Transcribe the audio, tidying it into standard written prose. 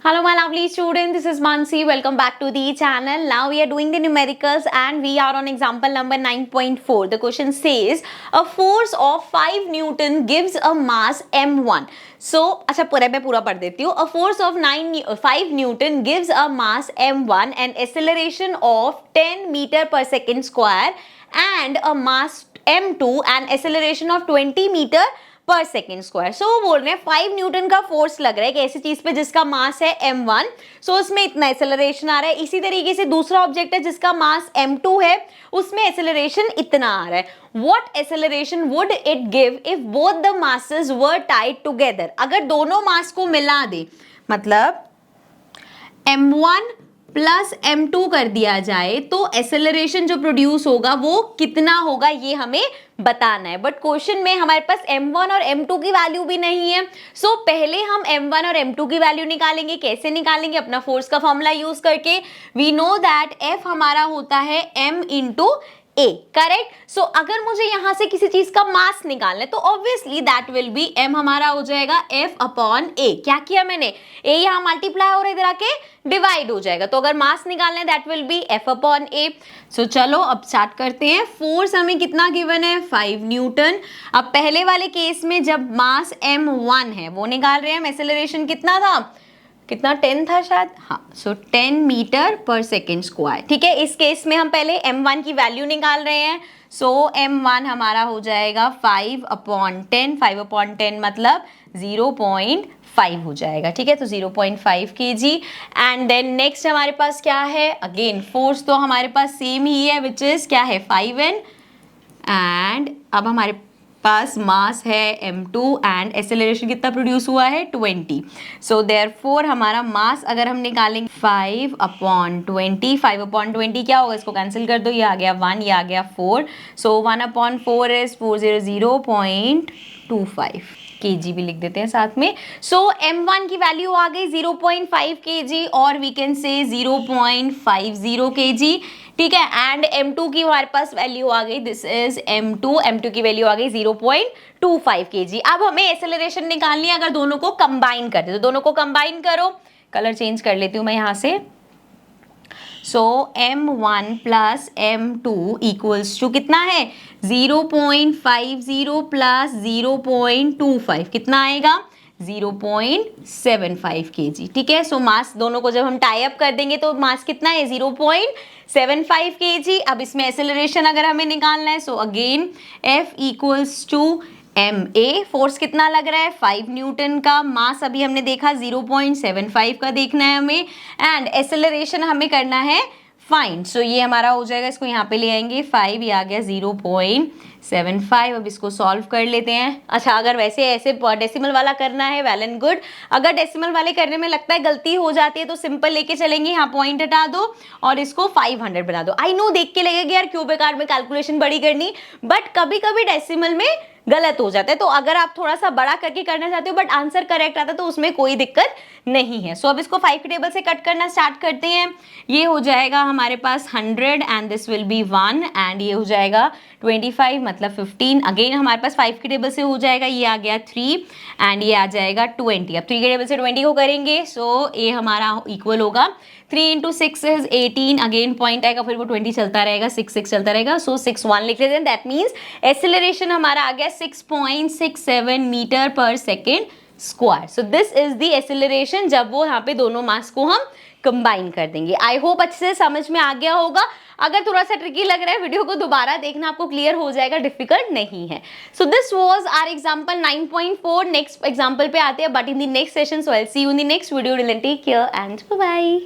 Hello my lovely students, this is Mansi. Welcome back to the channel. Now we are doing the numericals and we are on example number 9.4. The question says a force of 5 Newton gives a mass m1. So अच्छा पूरा मैं पूरा पढ़ देती हूँ. A force of 5 Newton gives a mass m1 and acceleration of 10 meter per second square and a mass m2 and acceleration of 20 meter पर second square. सो वो बोल रहे हैं 5 न्यूटन का फोर्स लग रहा है कि ऐसी चीज पे जिसका मास है m1. सो उसमें इतना एक्सेलरेशन आ रहा है. इसी तरीके से दूसरा ऑब्जेक्ट है जिसका मास m2 है, उसमें एक्सेलरेशन इतना आ रहा है. What acceleration would it give if both the masses were tied together. अगर दोनों मास को मिला दे, मतलब m1 प्लस m2 कर दिया जाए तो एक्सेलरेशन जो प्रोड्यूस होगा वो कितना होगा ये हमें बताना है. बट क्वेश्चन में हमारे पास m1 और m2 की वैल्यू भी नहीं है. सो पहले हम m1 और m2 की वैल्यू निकालेंगे. कैसे निकालेंगे? अपना फोर्स का फॉर्मूला यूज करके. वी नो दैट F हमारा होता है m इंटू ए, करेक्ट. सो अगर मुझे यहां से किसी चीज का मास निकालना है तो obviously that will B m हमारा हो जाएगा F अपॉन ए. क्या किया मैंने? a यहां मल्टीप्लाई और इधर आके डिवाइड हो जाएगा. तो अगर मास निकालना है that will be F upon a. So चलो अब स्टार्ट करते हैं. फोर्स हमें कितना गिवन है? 5 न्यूटन. अब पहले वाले केस में जब मास m1 है वो निकाल रहे हैं हम. एक्सेलरेशन कितना था? कितना 10 था शायद. हाँ, सो 10 मीटर पर सेकेंड स्क्वायर. ठीक है, इस केस में हम पहले m1 की वैल्यू निकाल रहे हैं. सो m1 हमारा हो जाएगा 5 अपॉन 10. 5 अपॉन 10 मतलब 0.5 हो जाएगा. ठीक है, तो 0.5 kg. एंड देन नेक्स्ट हमारे पास क्या है? अगेन फोर्स तो हमारे पास सेम ही है, विच इज क्या है? 5n. एंड अब हमारे पास मास है m2 एंड एक्सेलरेशन कितना प्रोड्यूस हुआ है? 20. सो देयरफॉर हमारा मास अगर हम निकालेंगे 5 अपॉन 20. 5 अपॉन 20 क्या होगा? इसको कैंसिल कर दो. ये आ गया 1, ये आ गया 4. सो 1 अपॉन 4 इज 400.25 kg भी लिख देते हैं साथ में. सो m1 की वैल्यू आ गई 0.5 kg और वी कैन से 0.50 kg. ठीक है, एंड m2 की हमारे पास वैल्यू आ गई. दिस इज m2 की वैल्यू आ गई 0.25 kg. अब हमें एक्सेलरेशन निकालनी है अगर दोनों को कंबाइन कर दे. तो दोनों को कंबाइन करो. कलर चेंज कर लेती हूँ मैं यहाँ से. सो m1 plus m2 equals to कितना है? 0.50 प्लस 0.25 कितना आएगा? 0.75 kg. ठीक है, सो मास दोनों को जब हम टाई अप कर देंगे तो मास कितना है? 0.75 kg. अब इसमें एक्सेलरेशन अगर हमें निकालना है, so again F equals to ma. Force कितना लग रहा है? 5 न्यूटन का. मास अभी हमने देखा 0.75 का देखना है हमें. एंड एक्सेलरेशन हमें करना है फाइन. सो ये हमारा हो जाएगा, इसको यहाँ पे ले आएंगे 5, ये आ गया 0.75. अब इसको सॉल्व कर लेते हैं. अच्छा, अगर वैसे ऐसे डेसिमल वाला करना है वेल एंड गुड. अगर डेसिमल वाले करने में लगता है गलती हो जाती है तो सिंपल लेके चलेंगे. यहाँ पॉइंट हटा दो और इसको 500 बना दो. आई नो देख के लगेगा यार क्यों बेकार में कैलकुलेशन बड़ी करनी, बट कभी कभी डेसिमल में गलत हो जाता है. तो अगर आप थोड़ा सा बड़ा करके करना चाहते हो बट आंसर करेक्ट आता है तो उसमें कोई दिक्कत नहीं है. सो अब इसको 5 के टेबल से कट करना स्टार्ट करते हैं. ये हो जाएगा हमारे पास 100 and this will be 1 and ये हो जाएगा 25 मतलब 15. अगेन हमारे पास 5 के टेबल से हो जाएगा. ये आ गया 3 एंड ये आ जाएगा 20. अब 3 के टेबल से 20 को करेंगे. सो ये हमारा इक्वल होगा 3 इंटू 6 इज 18. अगेन पॉइंट आएगा, फिर वो 20 चलता रहेगा, 6 चलता रहेगा. सो 6 1 लिख लेते हैं. दैट मीन्स एक्सेलरेशन हमारा आ गया 6.67 मीटर पर second square. So this is the acceleration जब वो यहाँ पे दोनों मास को हम कंबाइन कर देंगे. आई होप अच्छे से समझ में आ गया होगा. अगर थोड़ा सा ट्रिकी लग रहा है वीडियो को दोबारा देखना, आपको क्लियर हो जाएगा, डिफिकल्ट नहीं है. So this was our example 9.4. Next example पे आते हैं but in the next session. So I will see you in the next video. Take care and bye bye.